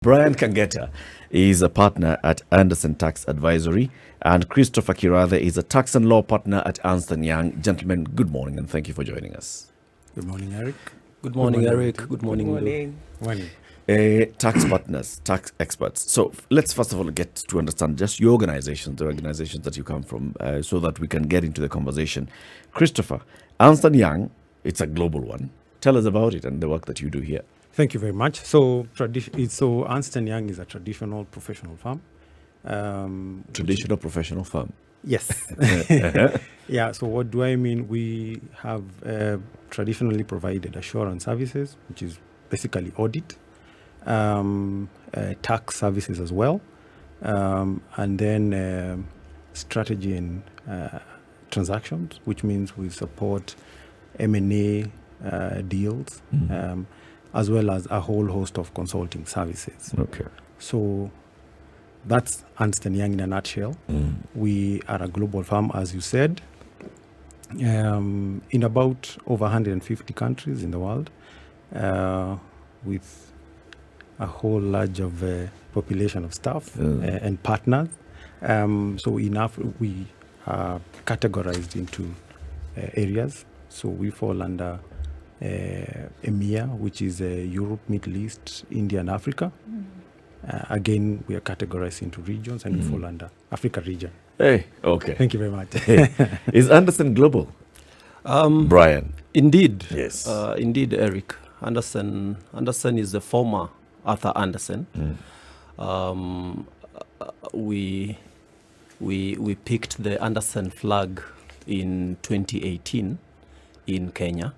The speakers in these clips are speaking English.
Brian Kangatta is a partner at Anderson Tax Advisory, and Christopher Kirathe is a tax and law partner at Ernst & Young. Gentlemen, good morning and thank you for joining us. Good morning, Eric. Good morning, Eric. Good morning. Good morning. Tax partners, tax experts. So let's first of all get to understand just your organizations, the organizations that you come from, so that we can get into the conversation. Christopher, Ernst & Young, it's a global one. Tell us about it and the work that you do here. Thank you very much. So Ernst & Young is a traditional professional firm. Traditional professional firm. Yes. Yeah, so what do I mean? We have traditionally provided assurance services, which is basically audit, tax services as well, and then strategy and transactions, which means we support M&A deals, as well as a whole host of consulting services. Okay. So that's Ernst & Young in a nutshell. We are a global firm, as you said, in about over 150 countries in the world, with a whole large of population of staff and partners. So we are categorized into areas. So we fall under EMEA, which is Europe, Middle East, India, and Africa. Again, we are categorized into regions, and we fall under Africa region. Hey, okay. Thank you very much. Is Anderson global? Brian. Indeed. Yes. Indeed, Eric. Anderson is the former Arthur Anderson. We picked the Anderson flag in 2018 in Kenya.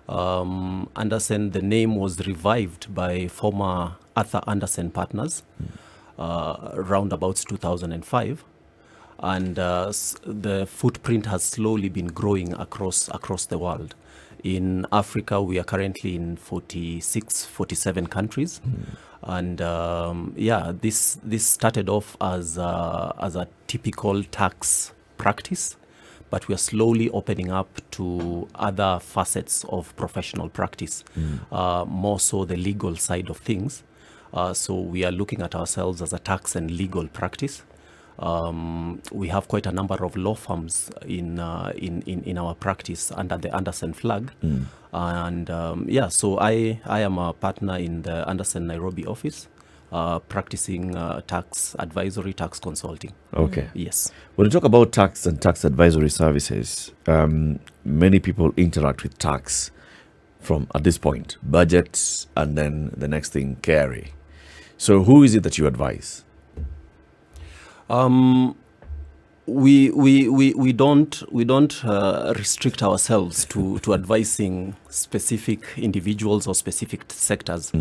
Anderson, the name was revived by former Arthur Anderson partners around about 2005, and the footprint has slowly been growing across the world. In Africa, we are currently in 47 countries, and this started off as a typical tax practice, but we are slowly opening up to other facets of professional practice, more so the legal side of things. So we are looking at ourselves as a tax and legal practice. We have quite a number of law firms in our practice under the Anderson flag. And so I am a partner in the Anderson Nairobi office, practicing tax advisory, tax consulting. Okay. Yes. When you talk about tax and tax advisory services, many people interact with tax from, at this point, budgets, and then the next thing, carry. So who is it that you advise? We don't restrict ourselves to advising specific individuals or specific sectors.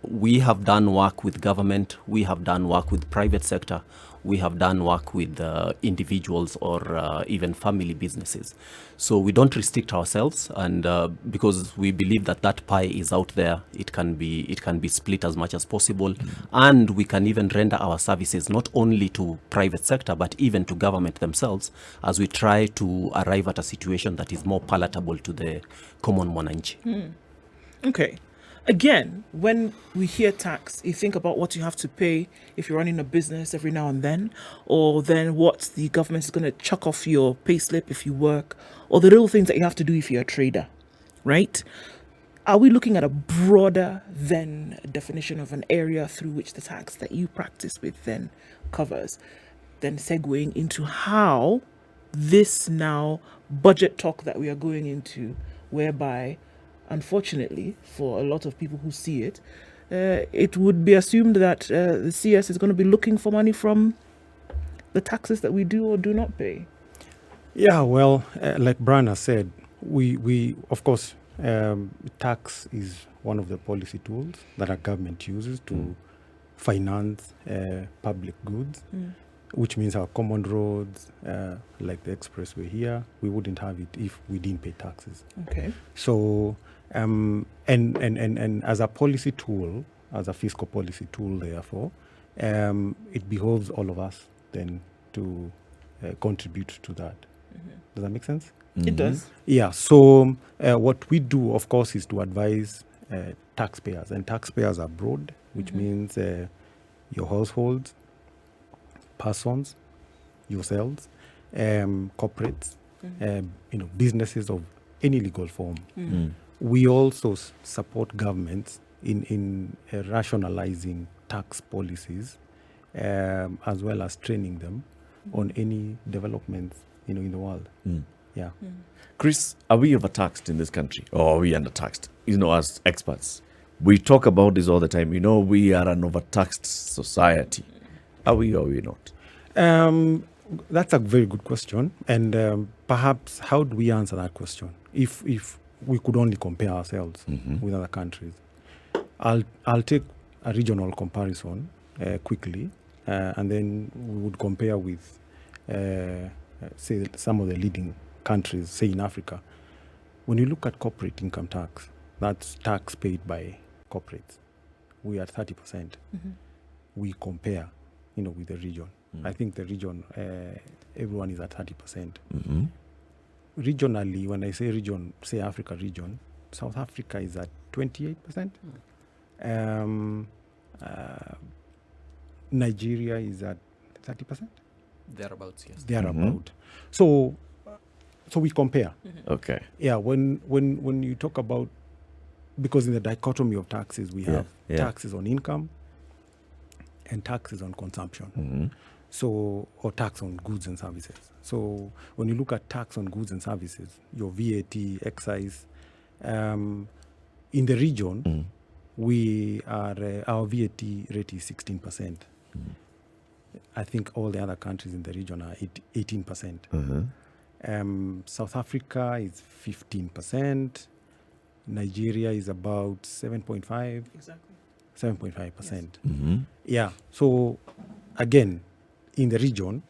We have done work with government. We have done work with private sector. We have done work with individuals or even family businesses. So we don't restrict ourselves, and because we believe that pie is out there, it can be split as much as possible, and we can even render our services not only to private sector but even to government themselves, as we try to arrive at a situation that is more palatable to the common mwananchi. Okay. Again, when we hear tax, you think about what you have to pay if you're running a business every now and then, or then what the government is going to chuck off your payslip if you work, or the little things that you have to do if you're a trader, right? Are we looking at a broader than definition of an area through which the tax that you practice with then covers, then segueing into how this now budget talk that we are going into, whereby unfortunately, for a lot of people who see it, it would be assumed that the CS is going to be looking for money from the taxes that we do or do not pay. Yeah, well, like Brian has said, we of course, tax is one of the policy tools that our government uses to finance public goods, which means our common roads, like the expressway here, we wouldn't have it if we didn't pay taxes. Okay. So, and as a policy tool, as a fiscal policy tool, therefore, it behoves all of us then to contribute to that. Does that make sense? It does. Yeah. So what we do, of course, is to advise taxpayers, and taxpayers are broad, which means your households, persons, yourselves, corporates, businesses of any legal form. We also support governments in rationalizing tax policies, as well as training them on any developments in the world. Yeah. Chris, are we overtaxed in this country, or are we undertaxed? As experts, we talk about this all the time. We are an overtaxed society. Are we or are we not? That's a very good question, and perhaps how do we answer that question? If we could only compare ourselves with other countries, I'll take a regional comparison quickly, and then we would compare with, say, some of the leading countries, say in Africa. When you look at corporate income tax, that's tax paid by corporates, we are at 30%. We compare, with the region. I think the region, everyone is at 30%. Regionally, when I say region, say Africa region, South Africa is at 28%. Nigeria is at 30%. Thereabouts, yes. Thereabout. So we compare. Okay. Yeah, when you talk about, because in the dichotomy of taxes, we have taxes on income and taxes on consumption. Or tax on goods and services. So when you look at tax on goods and services, your VAT, excise, in the region, we are our VAT rate is 16%. I think all the other countries in the region are 18%. South Africa is 15%. Nigeria is about 7.5. Exactly. 7.5%. Yeah. So again, in the region,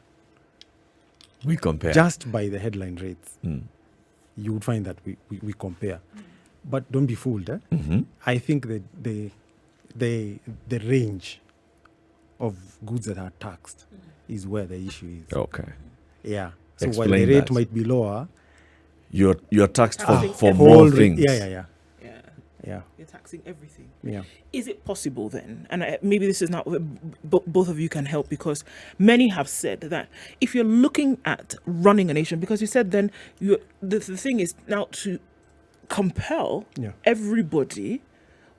we compare just by the headline rates. You would find that we compare, but don't be fooled. I think that the range of goods that are taxed is where the issue is. Okay. Yeah. So Explain while the rate that. might be lower, you're taxed for whole more things. Yeah. You're taxing everything. Yeah. Is it possible then, and maybe this is not, both of you can help, because many have said that if you're looking at running a nation, because you said then the thing is now to compel everybody,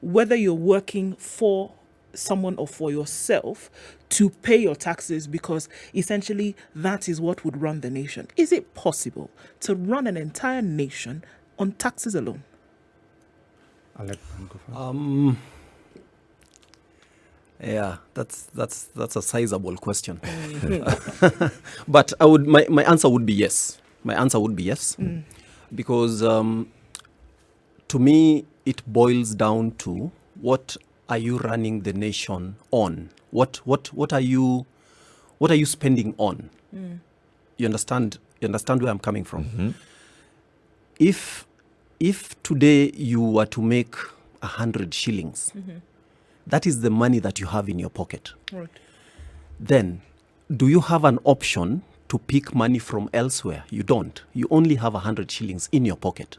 whether you're working for someone or for yourself, to pay your taxes, because essentially that is what would run the nation. Is it possible to run an entire nation on taxes alone? I'll let them go first. Yeah, that's a sizable question. But my answer would be yes. Because to me it boils down to, what are you running the nation on? What are you spending on? You understand where I'm coming from? If today you were to make 100 shillings, that is the money that you have in your pocket. Right. Then, do you have an option to pick money from elsewhere? You don't. You only have 100 shillings in your pocket.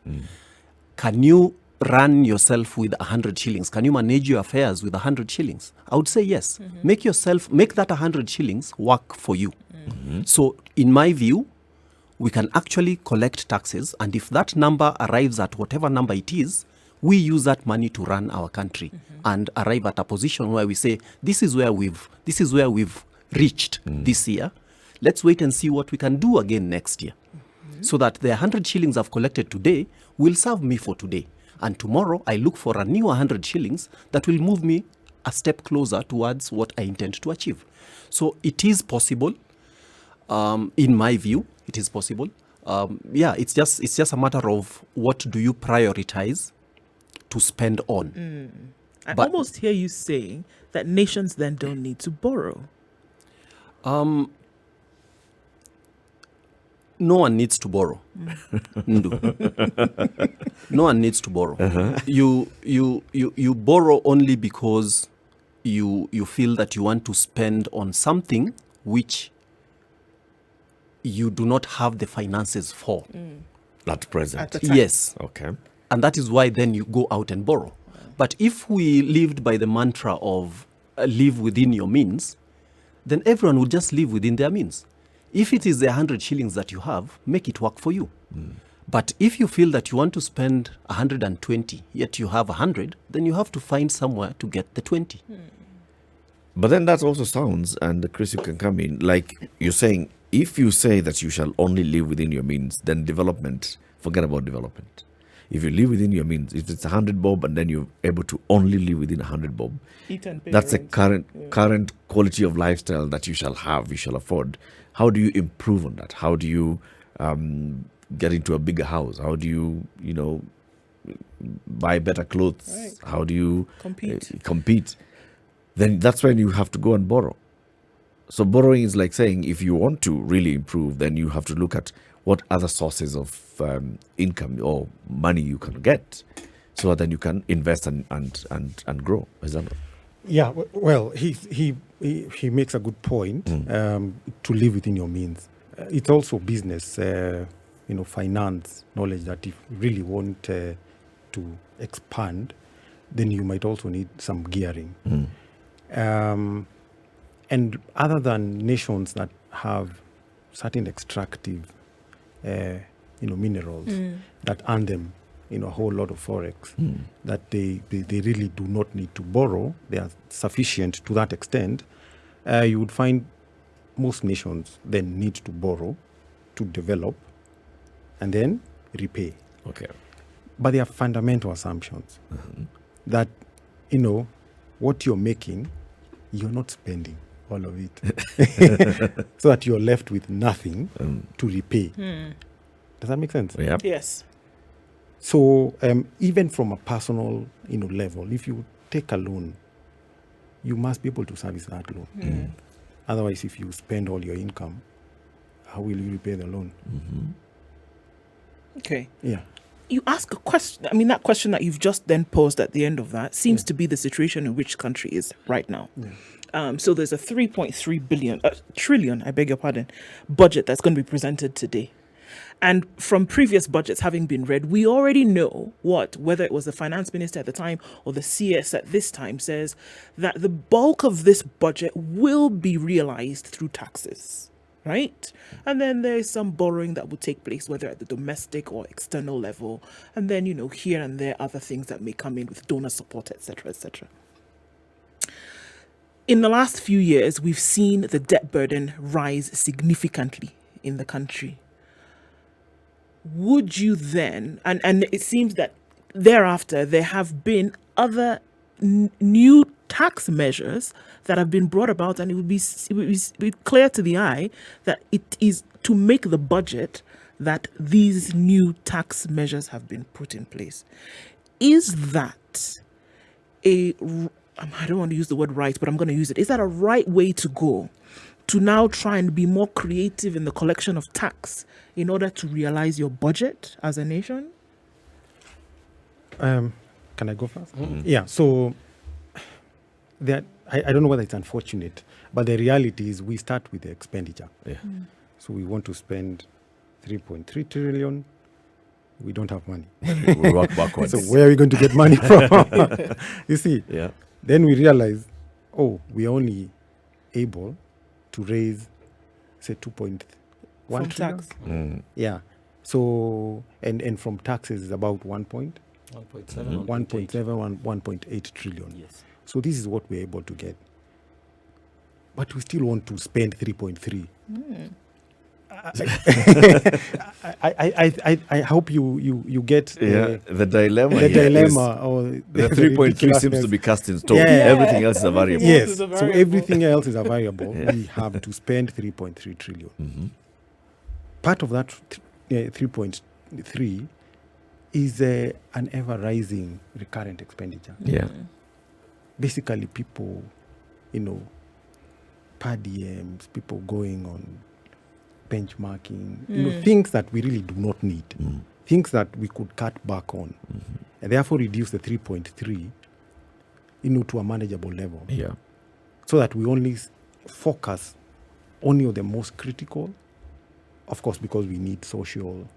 Can you run yourself with 100 shillings? Can you manage your affairs with 100 shillings? I would say yes. Make that 100 shillings work for you. So, in my view, we can actually collect taxes, and if that number arrives at whatever number it is, we use that money to run our country and arrive at a position where we say, this is where we've reached this year. Let's wait and see what we can do again next year. So that the 100 shillings I've collected today will serve me for today. And tomorrow I look for a new 100 shillings that will move me a step closer towards what I intend to achieve. So it is possible. In my view, it is possible. It's just a matter of what do you prioritize to spend on. I almost hear you saying that nations then don't need to borrow. No one needs to borrow. No one needs to borrow. You borrow only because you feel that you want to spend on something which you do not have the finances for. At present. At the time. Yes. Okay. And that is why then you go out and borrow. But if we lived by the mantra of live within your means, then everyone would just live within their means. If it is the 100 shillings that you have, make it work for you. But if you feel that you want to spend 120, yet you have 100, then you have to find somewhere to get the 20. But then that also sounds, and Chris, you can come in, like you're saying, if you say that you shall only live within your means, then development, forget about development. If you live within your means, if it's 100 bob and then you're able to only live within 100 bob, Eat and pay that's a rent. current quality of lifestyle that you shall have, you shall afford. How do you improve on that? How do you get into a bigger house? How do you, buy better clothes? Right. How do you Compete. Then that's when you have to go and borrow. So borrowing is like saying, if you want to really improve, then you have to look at what other sources of income or money you can get, so that then you can invest and grow. Is that not? Yeah, well, he makes a good point. To live within your means. It's also business, finance knowledge, that if you really want to expand, then you might also need some gearing. And other than nations that have certain extractive, minerals that earn them, a whole lot of forex, that they really do not need to borrow. They are sufficient to that extent. You would find most nations then need to borrow to develop and then repay. Okay. But they are fundamental assumptions that, what you're making, you're not spending all of it. So that you're left with nothing to repay. Does that make sense? Yeah. Yes. So even from a personal, level, if you take a loan, you must be able to service that loan. Otherwise, if you spend all your income, how will you repay the loan? Okay. Yeah. You ask a question. I mean, that question that you've just then posed at the end of that seems to be the situation in which country is right now. So there's a 3.3 trillion, I beg your pardon, budget that's going to be presented today. And from previous budgets having been read, we already know whether it was the finance minister at the time or the CS at this time, says that the bulk of this budget will be realized through taxes, right? And then there's some borrowing that will take place, whether at the domestic or external level. And then, here and there, other things that may come in with donor support, etc., etc. In the last few years, we've seen the debt burden rise significantly in the country. Would you then, and it seems that thereafter there have been other new tax measures that have been brought about, and it would be clear to the eye that it is to make the budget that these new tax measures have been put in place. Is that I don't want to use the word right, but I'm going to use it. Is that a right way to go, to now try and be more creative in the collection of tax in order to realize your budget as a nation? Can I go first? Yeah, so that I don't know whether it's unfortunate, but the reality is we start with the expenditure. Yeah. So we want to spend 3.3 trillion. We don't have money. We work backwards. So where are we going to get money from? You see? Yeah. Then we realize, we're only able to raise, say, 2.1 From trillion. tax. Yeah. So, and from taxes is about 1.7, 1.8 trillion. Yes. So this is what we're able to get. But we still want to spend 3.3. I hope you get the dilemma. the here dilemma is or the 3.3 seems to be cast in stone. Yeah. Everything else is a variable. Yes. is a So variable. everything else is a variable. We have to spend 3.3 trillion. Part of that 3.3 is an ever-rising recurrent expenditure. Yeah. Basically, people, per diems, people going on benchmarking, things that we really do not need, things that we could cut back on, and therefore reduce the 3.3, to a manageable level. Yeah. So that we only focus only on the most critical, of course, because we need social,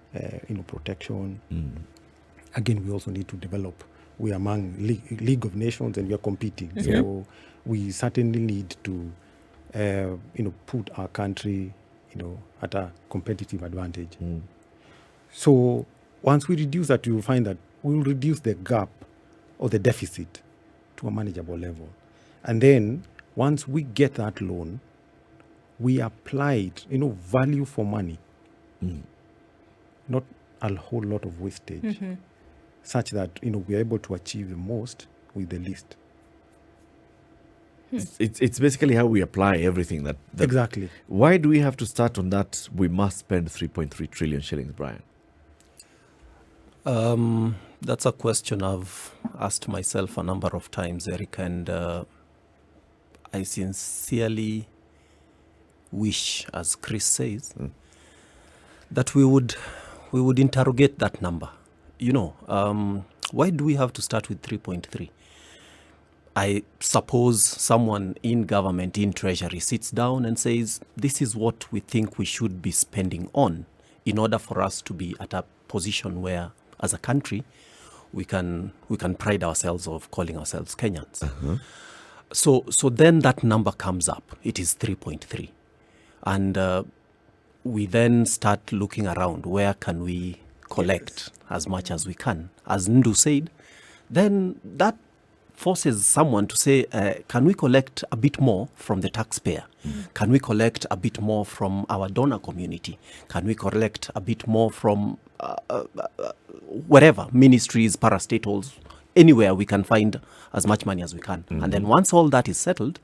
protection. Again, we also need to develop we are among League of Nations and we are competing. So we certainly need to, put our country, at a competitive advantage. So once we reduce that, you will find that we will reduce the gap or the deficit to a manageable level. And then once we get that loan, we apply it, value for money, not a whole lot of wastage, such that, we're able to achieve the most with the least. It's basically how we apply everything that Exactly. Why do we have to start on that? We must spend 3.3 trillion shillings, Brian. That's a question I've asked myself a number of times, Eric, and I sincerely wish, as Chris says, that we would interrogate that number. Why do we have to start with 3.3? I suppose someone in government, in treasury, sits down and says, this is what we think we should be spending on in order for us to be at a position where, as a country, we can pride ourselves of calling ourselves Kenyans. So then that number comes up. It is 3.3. And we then start looking around. Where can we collect as much as we can? As Ndu said, then that forces someone to say, can we collect a bit more from the taxpayer? Can we collect a bit more from our donor community? Can we collect a bit more from wherever, ministries, parastatals, anywhere we can find as much money as we can. And then once all that is settled,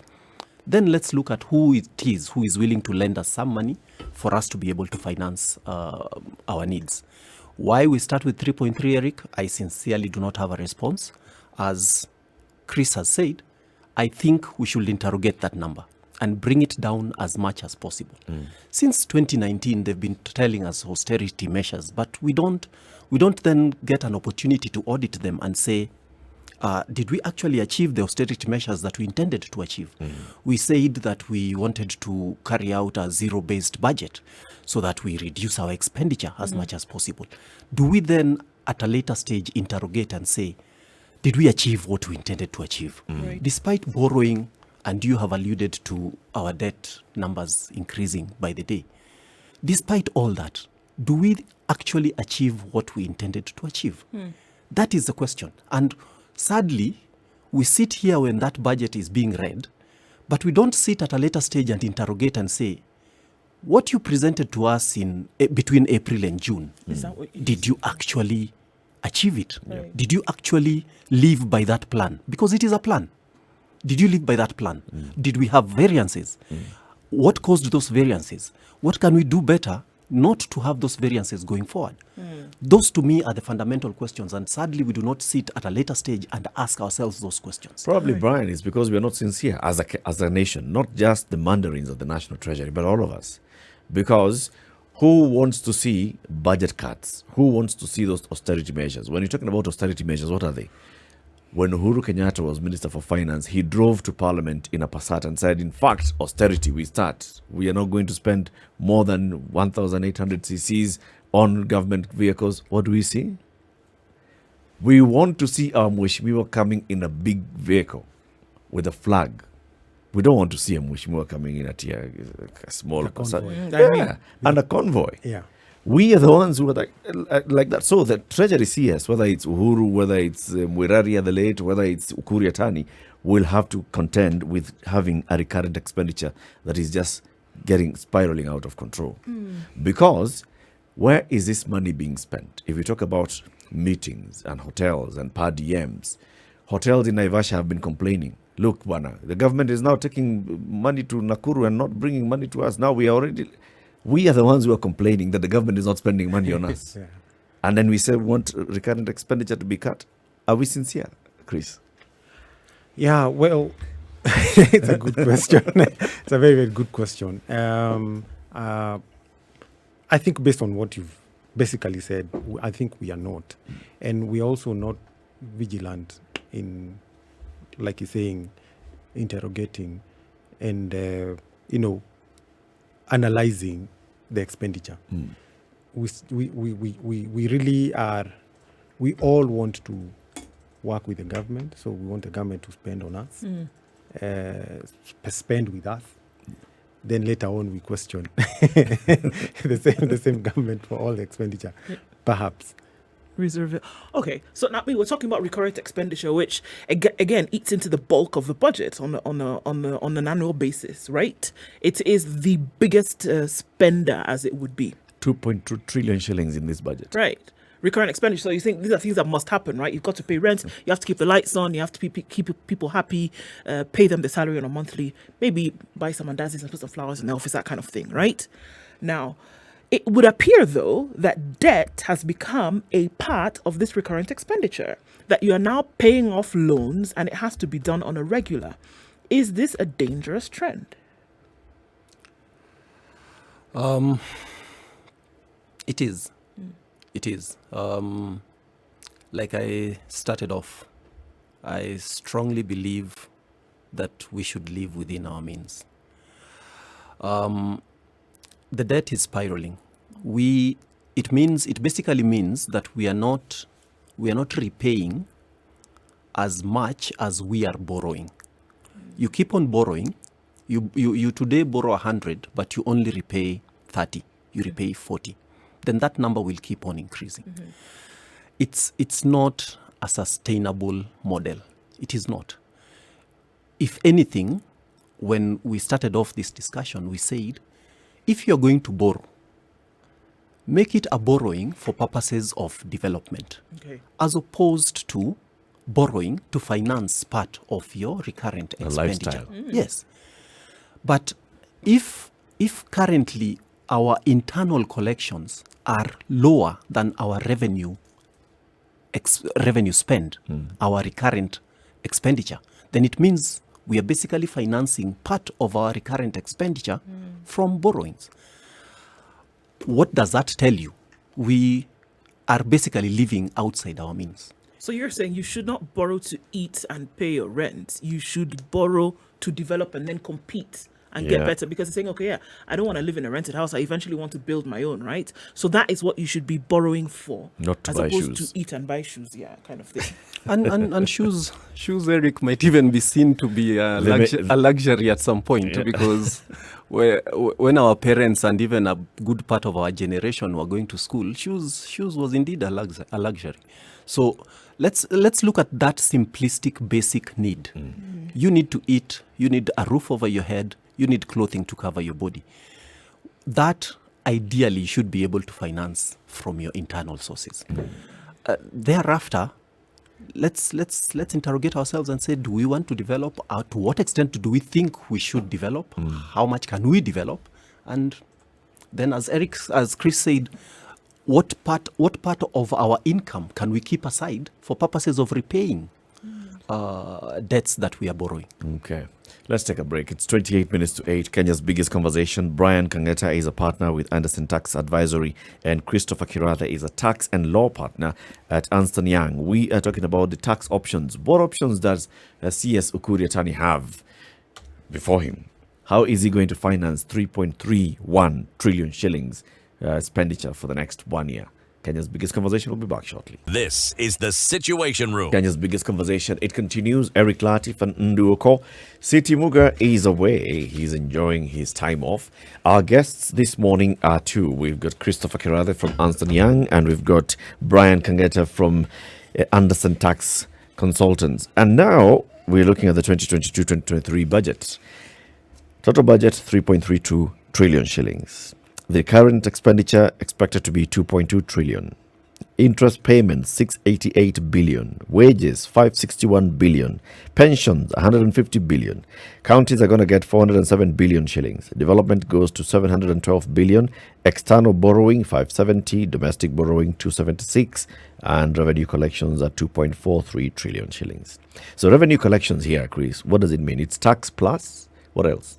then let's look at who it is who is willing to lend us some money for us to be able to finance our needs. Why we start with 3.3, Eric, I sincerely do not have a response. As Chris has said, I think we should interrogate that number and bring it down as much as possible. Since 2019, they've been telling us austerity measures, but we don't then get an opportunity to audit them and say, did we actually achieve the austerity measures that we intended to achieve? We said that we wanted to carry out a zero-based budget so that we reduce our expenditure as much as possible. Do we then, at a later stage, interrogate and say, did we achieve what we intended to achieve? Right. Despite borrowing, and you have alluded to our debt numbers increasing by the day, despite all that, do we actually achieve what we intended to achieve? That is the question. And sadly, we sit here when that budget is being read, but we don't sit at a later stage and interrogate and say, what you presented to us in between April and June, Is that what did you actually achieve it? Right. Did you actually live by that plan? Because it is a plan. Did you live by that plan? Did we have variances? What caused those variances? What can we do better not to have those variances going forward? Those, to me, are the fundamental questions. And sadly, we do not sit at a later stage and ask ourselves those questions. Probably, Brian, is because we are not sincere as a nation, not just the mandarins of the National Treasury, but all of us. Because who wants to see budget cuts? Who wants to see those austerity measures? When you're talking about austerity measures, what are they? When Uhuru Kenyatta was Minister for Finance, he drove to Parliament in a Passat and said, in fact, austerity, we start. We are not going to spend more than 1,800 cc's on government vehicles. What do we see? We want to see our Mheshimiwa coming in a big vehicle with a flag. We don't want to see a Mheshimiwa coming in at a small Passat. And a convoy. Yeah. We are the ones who are like that. So the Treasury CS, whether it's Uhuru, whether it's Mwiraria the late, whether it's Ukuri Yatani, will have to contend with having a recurrent expenditure that is just spiraling out of control. Because where is this money being spent? If we talk about meetings and hotels and per diems, hotels in Naivasha have been complaining. Look, Bwana, the government is now taking money to Nakuru and not bringing money to us. Now we are the ones who are complaining that the government is not spending money on us. And then we say we want recurrent expenditure to be cut. Are we sincere, Chris? Yeah, well, it's a good question. It's a very, very good question. I think based on what you've basically said, I think we are not. And we are also not vigilant in, like you're saying, interrogating and, analyzing the expenditure. We really are, we all want to work with the government. So we want the government to spend on us, spend with us. Then later on, we question the same government for all the expenditure, perhaps. Reserve it. Okay, so now we're talking about recurrent expenditure, which again eats into the bulk of the budget on an annual basis, right? It is the biggest spender, as it would be. 2.2 trillion shillings in this budget. Right. Recurrent expenditure. So you think these are things that must happen, right? You've got to pay rent. You have to keep the lights on. You have to keep people happy. Pay them the salary on a monthly. Maybe buy some mandazis and put some flowers in the office. That kind of thing, right? Now, it would appear, though, that debt has become a part of this recurrent expenditure, that you are now paying off loans and it has to be done on a regular. Is this a dangerous trend? It is. It is. Like I started off, I strongly believe that we should live within our means. The debt is spiraling. It basically means that we are not repaying as much as we are borrowing. You keep on borrowing. You today borrow 100, but you only repay 30. You repay 40. Then that number will keep on increasing. It's not a sustainable model. It is not. If anything, when we started off this discussion, we said, if you're going to borrow, make it a borrowing for purposes of development, as opposed to borrowing to finance part of your recurrent expenditure. Lifestyle. Yes. But if currently our internal collections are lower than our revenue spend, our recurrent expenditure, then it means we are basically financing part of our recurrent expenditure from borrowings. What does that tell you? We are basically living outside our means. So you're saying you should not borrow to eat and pay your rent. You should borrow to develop and then compete and get better, because it's saying, okay, I don't want to live in a rented house. I eventually want to build my own, right? So that is what you should be borrowing for. Not to as buy opposed shoes. to eat and buy shoes, kind of thing. And shoes, Eric, might even be seen to be a luxury at some point, because when our parents and even a good part of our generation were going to school, shoes was indeed a luxury. So let's look at that simplistic basic need. You need to eat, you need a roof over your head, you need clothing to cover your body. That ideally should be able to finance from your internal sources. Thereafter, let's interrogate ourselves and say, do we want to develop? To what extent do we think we should develop? How much can we develop? And then, as Chris said, what part of our income can we keep aside for purposes of repaying debts that we are borrowing? Okay. Let's take a break. It's 28 minutes to 8. Kenya's biggest conversation. Brian Kangatta is a partner with Anderson Tax Advisory, and Christopher Kirathe is a tax and law partner at Ernst & Young. We are talking about the tax options. What options does CS Ukuri Atani have before him? How is he going to finance 3.31 trillion shillings expenditure for the next 1 year? Kenya's biggest conversation will be back shortly. This is the Situation Room. Kenya's biggest conversation. It continues. Eric Latif and Nduoko. City Muga is away. He's enjoying his time off. Our guests this morning are two. We've got Christopher Kirathe from Ernst & Young, and we've got Brian Kangatta from Anderson Tax Consultants. And now we're looking at the 2022-2023 budget. Total budget, 3.32 trillion shillings. The current expenditure expected to be 2.2 trillion. Interest payments, 688 billion. Wages, 561 billion. Pensions, 150 billion. Counties are going to get 407 billion shillings. Development goes to 712 billion. External borrowing, 570. Domestic borrowing, 276. And revenue collections are 2.43 trillion shillings. So revenue collections here, Chris, what does it mean? It's tax plus what else?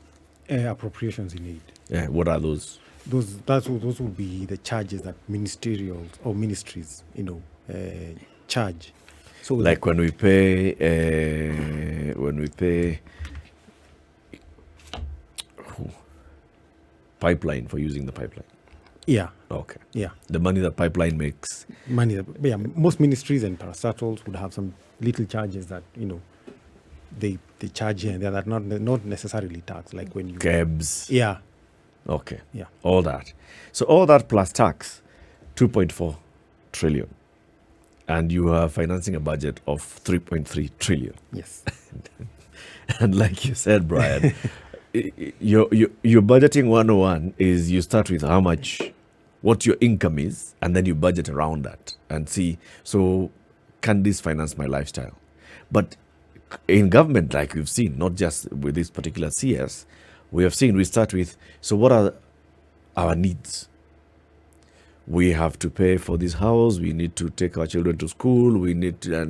Appropriations in aid. Yeah, what are those? Those will be the charges that ministerials or ministries, charge. So like when we pay pipeline, for using the pipeline. Yeah, Okay. yeah. The money that pipeline makes. Money. Yeah, most ministries and parastatals would have some little charges that they charge here and there that not necessarily tax, like when you Cabs. Yeah, Okay. yeah. All that. So all that plus tax, 2.4 trillion. And you are financing a budget of 3.3 trillion. Yes. And like you said, Brian, your budgeting 101 is you start with what your income is, and then you budget around that and see, so can this finance my lifestyle? But in government, like we've seen, not just with this particular CS, we start with, so what are our needs? We have to pay for this house. We need to take our children to school. And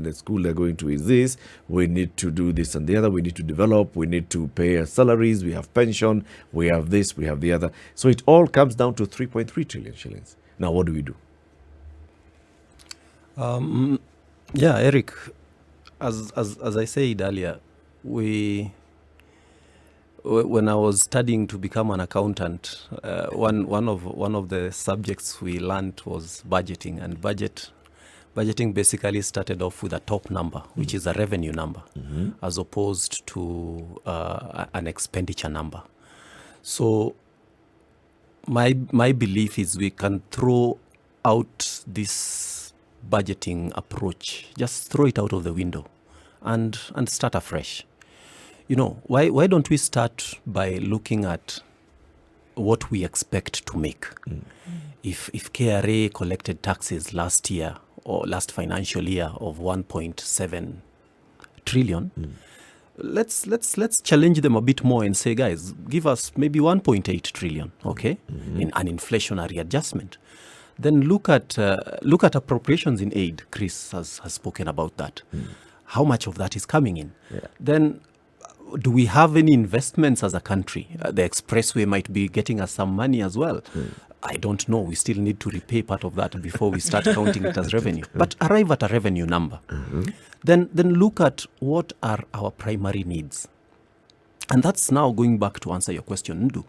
the school they're going to is this. We need to do this and the other. We need to develop. We need to pay our salaries. We have pension. We have this. We have the other. So it all comes down to 3.3 trillion shillings. Now, what do we do? Yeah, Eric, as I said earlier, when I was studying to become an accountant, one of the subjects we learned was budgeting, and budgeting basically started off with a top number, which is a revenue number, as opposed to an expenditure number. So my belief is we can throw out this budgeting approach, just throw it out of the window, and start afresh. Why don't we start by looking at what we expect to make? If KRA collected taxes last year or last financial year of 1.7 trillion, let's challenge them a bit more and say, guys, give us maybe 1.8 trillion, okay, in an inflationary adjustment. Then look at appropriations in aid. Chris has spoken about that. How much of that is coming in? Yeah. Then do we have any investments as a country? The expressway might be getting us some money as well. I don't know. We still need to repay part of that before we start counting it as revenue. But arrive at a revenue number. Then look at what are our primary needs. And that's now going back to answer your question, Ndu,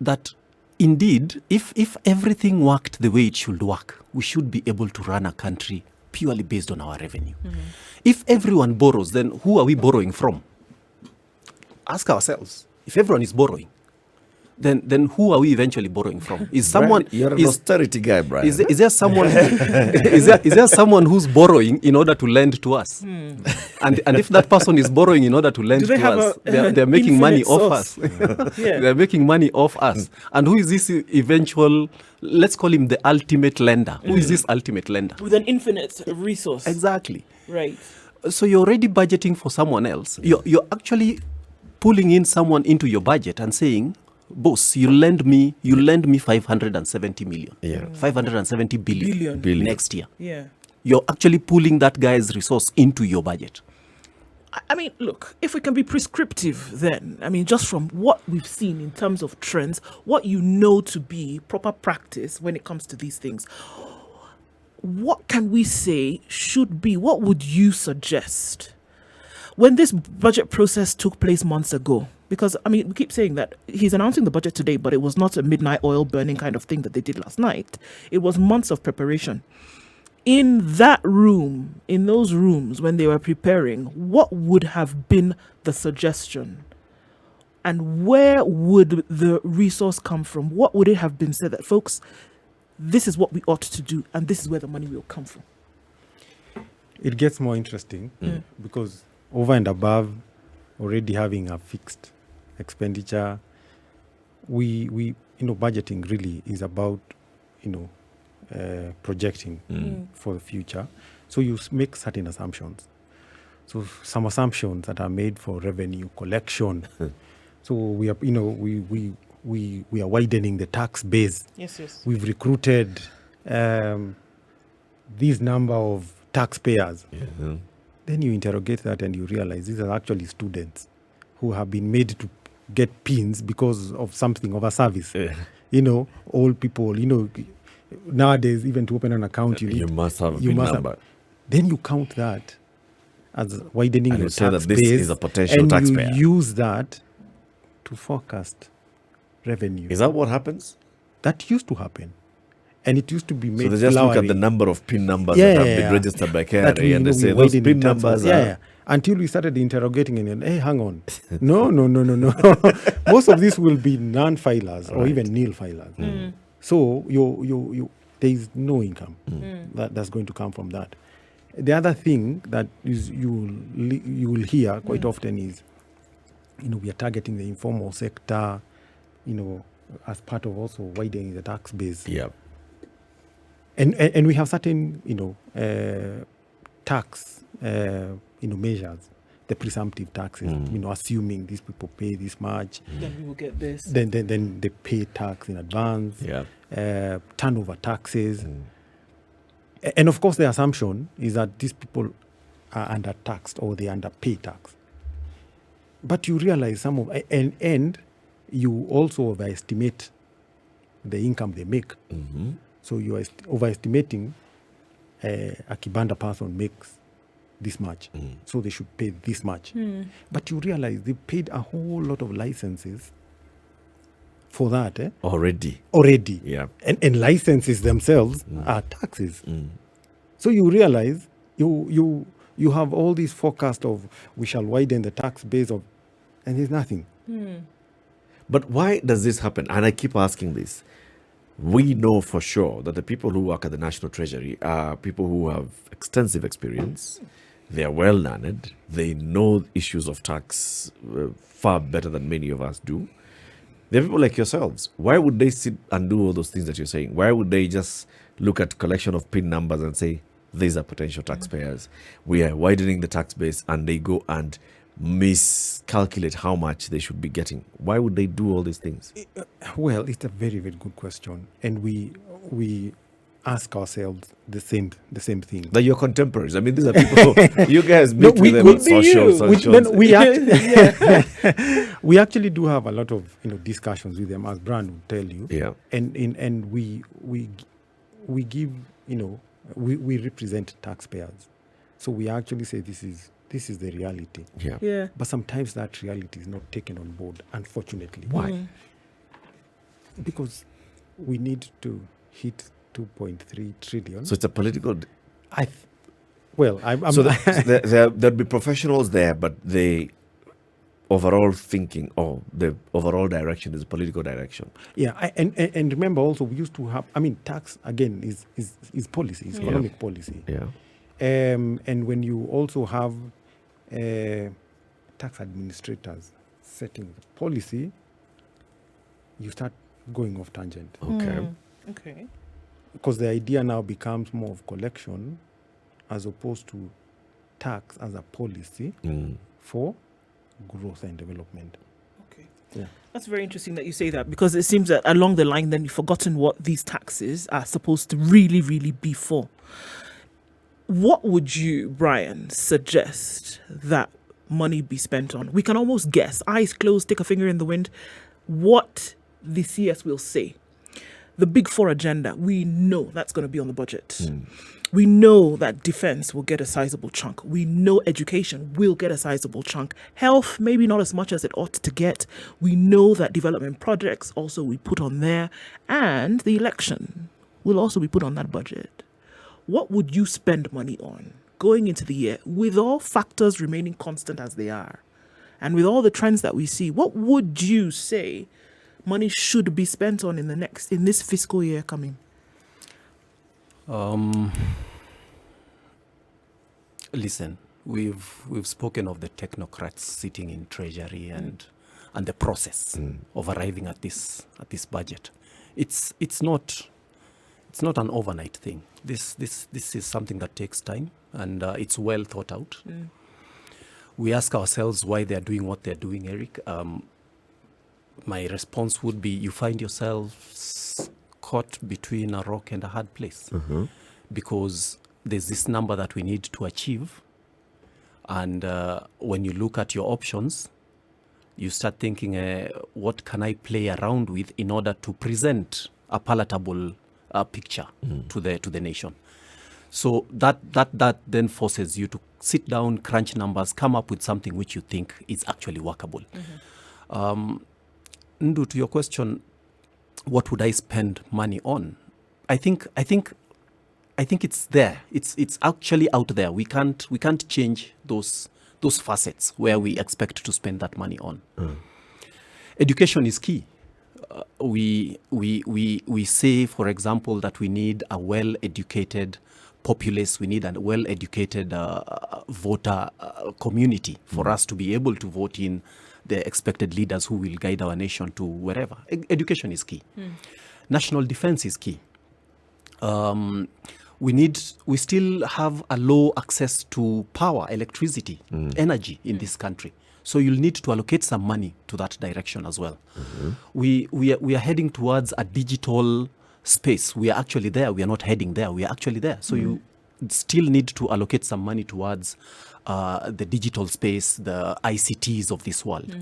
that indeed, if everything worked the way it should work, we should be able to run a country purely based on our revenue. If everyone borrows, then who are we borrowing from? Ask ourselves. If everyone is borrowing, then who are we eventually borrowing from? Is someone? Brian, you're an austerity guy, Brian. Is there someone? Is there someone who's borrowing in order to lend to us? And if that person is borrowing in order to lend to us, they're making money off us. They're making money off us. And who is this eventual? Let's call him the ultimate lender. Who is this ultimate lender? With an infinite resource. Exactly. Right. So you're already budgeting for someone else. You're actually pulling in someone into your budget and saying, boss, you lend me 570 million. 570 billion next year. Yeah. You're actually pulling that guy's resource into your budget. I mean, look, if we can be prescriptive then, I mean, just from what we've seen in terms of trends, what you know to be proper practice when it comes to these things, what can we say should be, what would you suggest? When this budget process took place months ago, because, I mean, we keep saying that he's announcing the budget today, but it was not a midnight oil burning kind of thing that they did last night. It was months of preparation. In that room, in those rooms, when they were preparing, what would have been the suggestion? And where would the resource come from? What would it have been said that, folks, this is what we ought to do, and this is where the money will come from? It gets more interesting because over and above already having a fixed expenditure, we budgeting really is about projecting for the future. So you make certain assumptions. So some assumptions that are made for revenue collection. So we are we are widening the tax base. Yes. We've recruited this number of taxpayers. Then you interrogate that and you realize these are actually students who have been made to get pins because of something, of a service. Old people, nowadays, even to open an account, you must have a PIN number. Then you count that as widening and your you say tax that this base, is a potential and taxpayer. you use that to forecast revenue. Is that what happens? That used to happen. And it used to be made So they just look at the flowery. number of PIN numbers that have been registered by KRA and they say those PIN numbers are... Until we started interrogating and hey, hang on. No. Most of these will be non-filers or even nil filers. So you there is no income that's going to come from that. The other thing that is you will hear quite often is, we are targeting the informal sector, as part of also widening the tax base. Yeah. And we have certain, tax, measures, the presumptive taxes, assuming these people pay this much. Then we will get this. Then they pay tax in advance. Yeah. Turnover taxes. And of course, the assumption is that these people are under-taxed or they underpay tax. But you realize and you also overestimate the income they make. So you are overestimating a Kibanda person makes this much. So they should pay this much. But you realize they paid a whole lot of licenses for that. Already. Yeah. And licenses themselves are taxes. So you realize you have all this forecast of we shall widen the tax base and there's nothing. But why does this happen? And I keep asking this. We know for sure that the people who work at the National Treasury are people who have extensive experience. They are well learned. They know issues of tax far better than many of us do. They're people like yourselves. Why would they sit and do all those things that you're saying? Why would they just look at collection of PIN numbers and say, these are potential taxpayers? We are widening the tax base, and they go and miscalculate how much they should be getting. Why would they do all these things? Well, it's a very, very good question. And we ask ourselves the same thing. That your contemporaries. I mean, these are people you guys meet with them on socials. We actually do have a lot of discussions with them, as Brian would tell you. Yeah. And we give we represent taxpayers. So we actually say this is the reality. Yeah. But sometimes that reality is not taken on board, unfortunately. Why? Because we need to hit 2.3 trillion. So it's a political... I'm there'd be professionals there, but the overall thinking or the overall direction is a political direction. Yeah, and remember also we used to have, tax again is policy, it's economic policy. Yeah. And when you also have tax administrators setting the policy, you start going off tangent. Okay. Because the idea now becomes more of collection as opposed to tax as a policy for growth and development. Okay. Yeah. That's very interesting that you say that, because it seems that along the line then you've forgotten what these taxes are supposed to really, really be for. What would you, Brian, suggest that money be spent on? We can almost guess, eyes closed, stick a finger in the wind, what the CS will say. The Big Four agenda, we know that's going to be on the budget. We know that defense will get a sizable chunk. We know education will get a sizable chunk. Health, maybe not as much as it ought to get. We know that development projects also we put on there. And the election will also be put on that budget. What would you spend money on going into the year with all factors remaining constant as they are? And with all the trends that we see, what would you say money should be spent on in this fiscal year coming? Listen, we've spoken of the technocrats sitting in Treasury and the process of arriving at this budget. It's not an overnight thing. This is something that takes time, and it's well thought out. We ask ourselves why they're doing what they're doing, Eric. My response would be, you find yourselves caught between a rock and a hard place, because there's this number that we need to achieve, and when you look at your options, you start thinking, what can I play around with in order to present a palatable picture to the nation? So that then forces you to sit down, crunch numbers, come up with something which you think is actually workable. Ndu, to your question, what would I spend money on? I think it's there. It's actually out there. We can't change those facets where we expect to spend that money on. Education is key. We say, for example, that we need a well-educated populace. We need a well-educated voter community for us to be able to vote in the expected leaders who will guide our nation to wherever. Education is key. National defense is key. We still have a low access to power, electricity, energy in this country. So you'll need to allocate some money to that direction as well. We are heading towards a digital space. We are actually there. We are not heading there. We are actually there. So you still need to allocate some money towards the digital space, the ICTs of this world.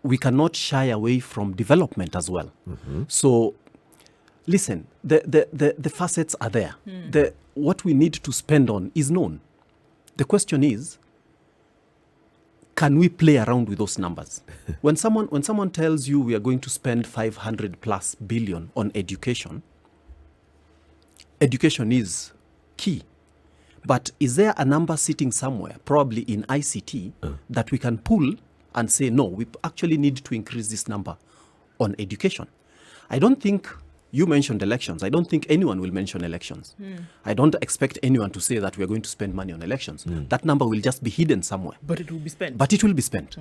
We cannot shy away from development as well. So listen, the facets are there. What we need to spend on is known. The question is, can we play around with those numbers? When someone tells you we are going to spend 500 plus billion on education is key. But is there a number sitting somewhere, probably in ICT, that we can pull and say, no, we actually need to increase this number on education? I don't think you mentioned elections. I don't think anyone will mention elections. I don't expect anyone to say that we are going to spend money on elections. That number will just be hidden somewhere. But it will be spent. But it will be spent.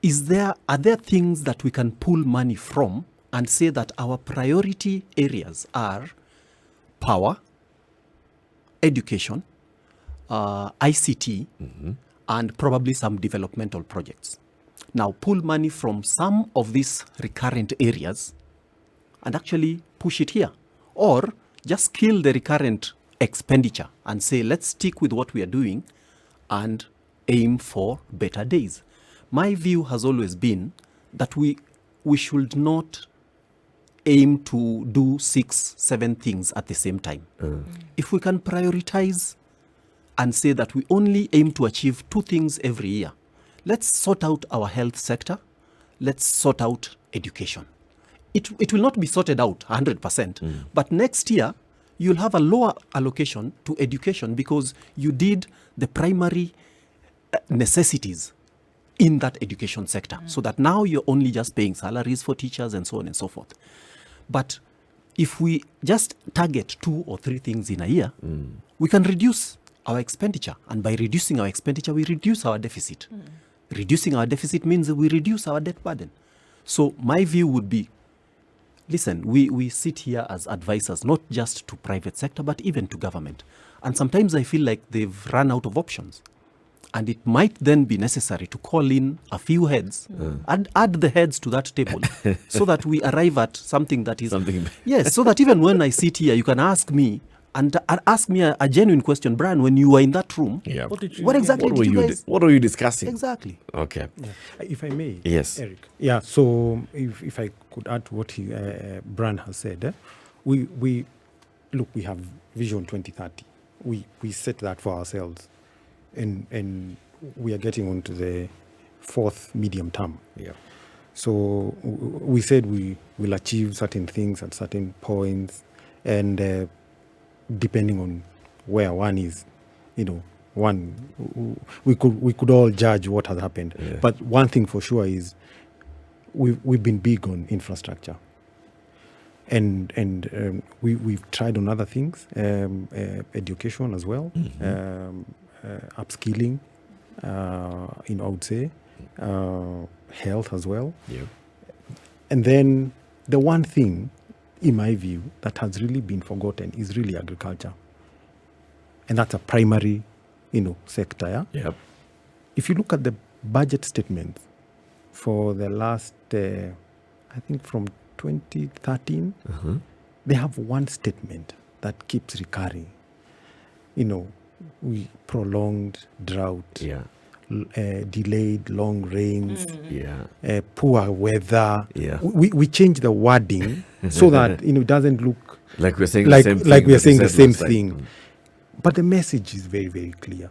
Are there things that we can pull money from and say that our priority areas are power, education, ICT, and probably some developmental projects? Now, pull money from some of these recurrent areas and actually push it here. Or just kill the recurrent expenditure and say, let's stick with what we are doing and aim for better days. My view has always been that we should not aim to do 6-7 things at the same time. If we can prioritize and say that we only aim to achieve 2 things every year, let's sort out our health sector. Let's sort out education. It will not be sorted out 100%, but next year you'll have a lower allocation to education because you did the primary necessities in that education sector. So that now you're only just paying salaries for teachers and so on and so forth. But if we just target 2 or 3 things in a year, we can reduce our expenditure. And by reducing our expenditure, we reduce our deficit. Reducing our deficit means that we reduce our debt burden. So my view would be, listen, we sit here as advisors, not just to private sector, but even to government. And sometimes I feel like they've run out of options. And it might then be necessary to call in a few heads and add the heads to that table so that we arrive at something that is... Yes, so that even when I sit here, you can ask me and ask me a genuine question. Brian, when you were in that room, what exactly did you guys... What were you discussing? Exactly. Okay. Yeah. If I may, Yes. Eric. Yeah, so if I could add to what Brian has said, we have Vision 2030. We set that for ourselves. And we are getting onto the 4th medium term. Yeah. So we said we will achieve certain things at certain points, and depending on where one is, we could all judge what has happened. Yeah. But one thing for sure is we've been big on infrastructure, and we've tried on other things, education as well. Upskilling, I would say, health as well. Yeah. And then the one thing, in my view, that has really been forgotten is really agriculture. And that's a primary, sector. Yeah? Yep. If you look at the budget statements for the last, I think from 2013, they have one statement that keeps recurring. We prolonged drought, delayed long rains, poor weather. Yeah. We change the wording so that it doesn't look like we're saying like the same thing. like we're saying the same last thing. time. But the message is very, very clear.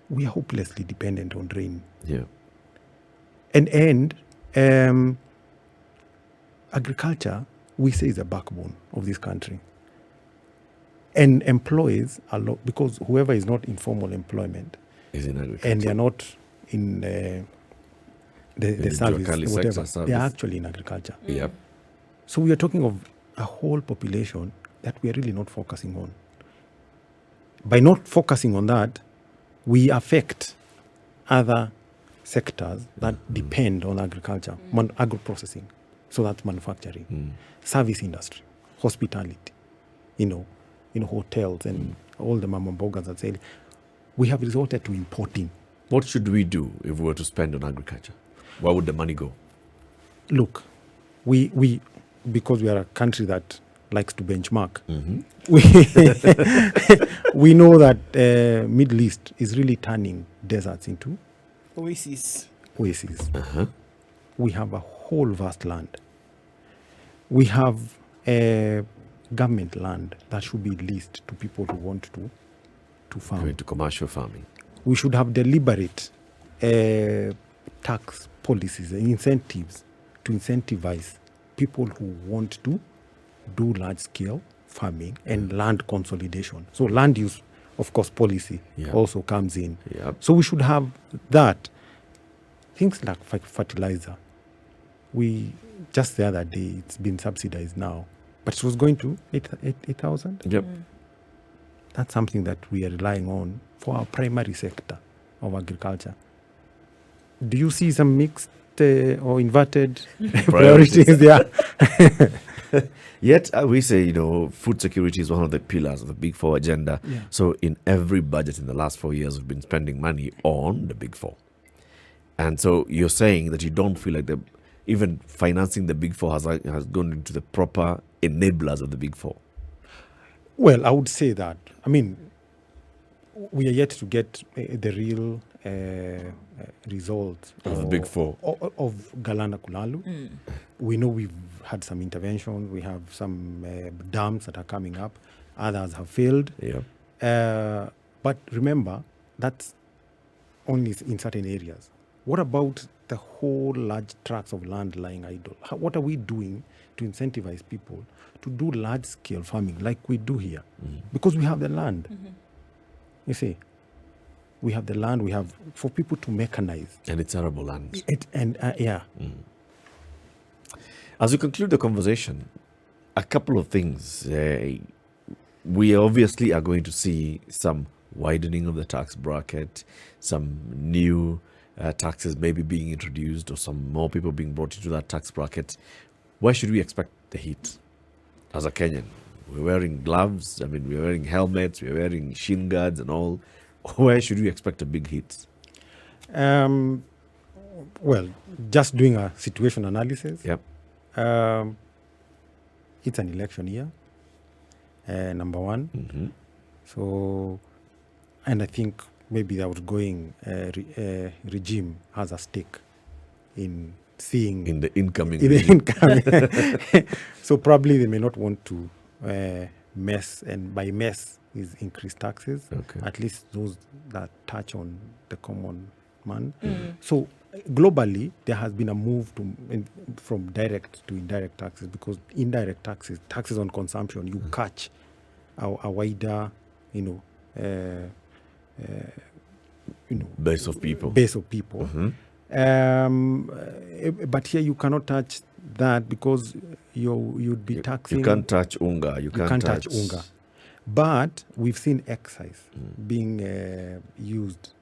We are hopelessly dependent on rain. Yeah. And Agriculture, we say, is the backbone of this country. And employees a lot, because whoever is not in formal employment Is in agriculture. and they are not in the service, locally whatever, sector they are service. actually in agriculture. Yep. So we are talking of a whole population that we are really not focusing on. By not focusing on that, we affect other sectors that depend on agriculture, agro-processing. So that's manufacturing, service industry, hospitality, hotels and all the mama mbogas that say, we have resorted to importing. What should we do if we were to spend on agriculture? Where would the money go? Look, we because we are a country that likes to benchmark, we know that Middle East is really turning deserts into Oasis. oases. We have a whole vast land. We have government land that should be leased to people who want to farm. Going to commercial farming. We should have deliberate tax policies and incentives to incentivize people who want to do large-scale farming and land consolidation. So land use, of course, policy also comes in. Yep. So we should have that. Things like fertilizer. We just the other day, it's been subsidized now, but it was going to 8,000. Yep. That's something that we are relying on for our primary sector of agriculture. Do you see some mixed or inverted priorities there? Yet we say, food security is one of the pillars of the Big Four agenda. Yeah. So in every budget in the last 4 years, we've been spending money on the Big Four. And so you're saying that you don't feel like even financing the Big Four has gone into the proper enablers of the Big Four. Well, I would say that. I mean, we are yet to get the real result Of the Big Four. of Galana Kulalu. We know we've had some interventions. We have some dams that are coming up. Others have failed. Yeah. But remember, that's only in certain areas. What about the whole large tracts of land lying idle? What are we doing to incentivize people to do large-scale farming like we do here? Because we have the land. You see, we have the land. We have for people to mechanize. And it's arable land. Yeah. As we conclude the conversation, a couple of things. We obviously are going to see some widening of the tax bracket, some new taxes maybe being introduced, or some more people being brought into that tax bracket. Where should we expect the heat as a Kenyan? We're wearing gloves. I mean, we're wearing helmets. We're wearing shin guards and all. Where should we expect a big hit? Well, just doing a situation analysis. Yep. It's an election year, number one. So, and I think maybe the outgoing regime has a stake in seeing In the incoming. So probably they may not want to mess, and by mess is increased taxes, Okay. at least those that touch on the common man. So globally, there has been a move from direct to indirect taxes, because indirect taxes on consumption, you catch a wider, Base of people. But here you cannot touch that because you'd be taxing. You can't touch unga. You can't touch unga. But we've seen excise being used.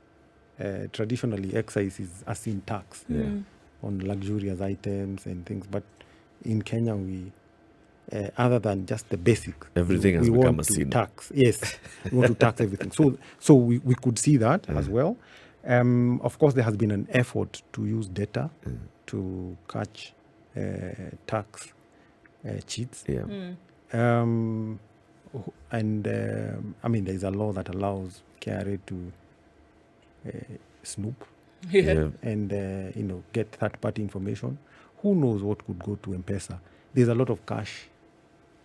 Traditionally, excise is a sin tax on luxurious items and things. But in Kenya, we, other than just the basics, Everything has we become want a to sin. tax. Yes, we want to tax everything. So we could see that as well. Of course, there has been an effort to use data to catch tax cheats. Yeah. And I mean, there is a law that allows Kirathe to snoop and get third-party information. Who knows what could go to M-Pesa? There's a lot of cash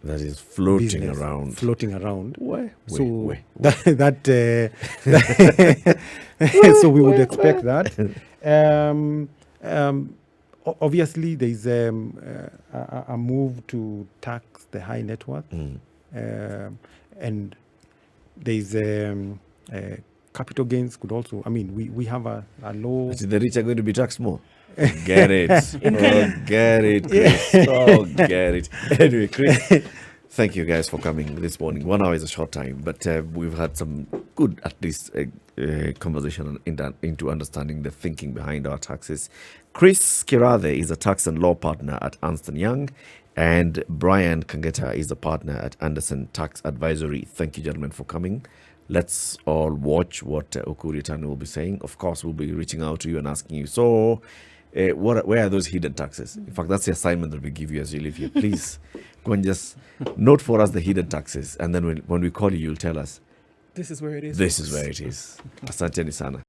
That is floating business around. floating around. Where? So so we would expect that. obviously, there is a move to tax the high net worth, and there is capital gains could also. I mean, we have a low. The rich are going to be taxed more. Get it. Get it, Chris. Oh, get it. Anyway, Chris, thank you guys for coming this morning. 1 hour is a short time, but we've had some good, at least, conversation into understanding the thinking behind our taxes. Chris Kirathe is a tax and law partner at Ernst & Young, and Brian Kangatta is a partner at Anderson Tax Advisory. Thank you, gentlemen, for coming. Let's all watch what Ukuri Tanu will be saying. Of course, we'll be reaching out to you and asking you, so where are those hidden taxes? In fact, that's the assignment that we give you as you live here. Please go and just note for us the hidden taxes. And then when we call you, you'll tell us, This is where it is. this is where it is. Asanteni sana.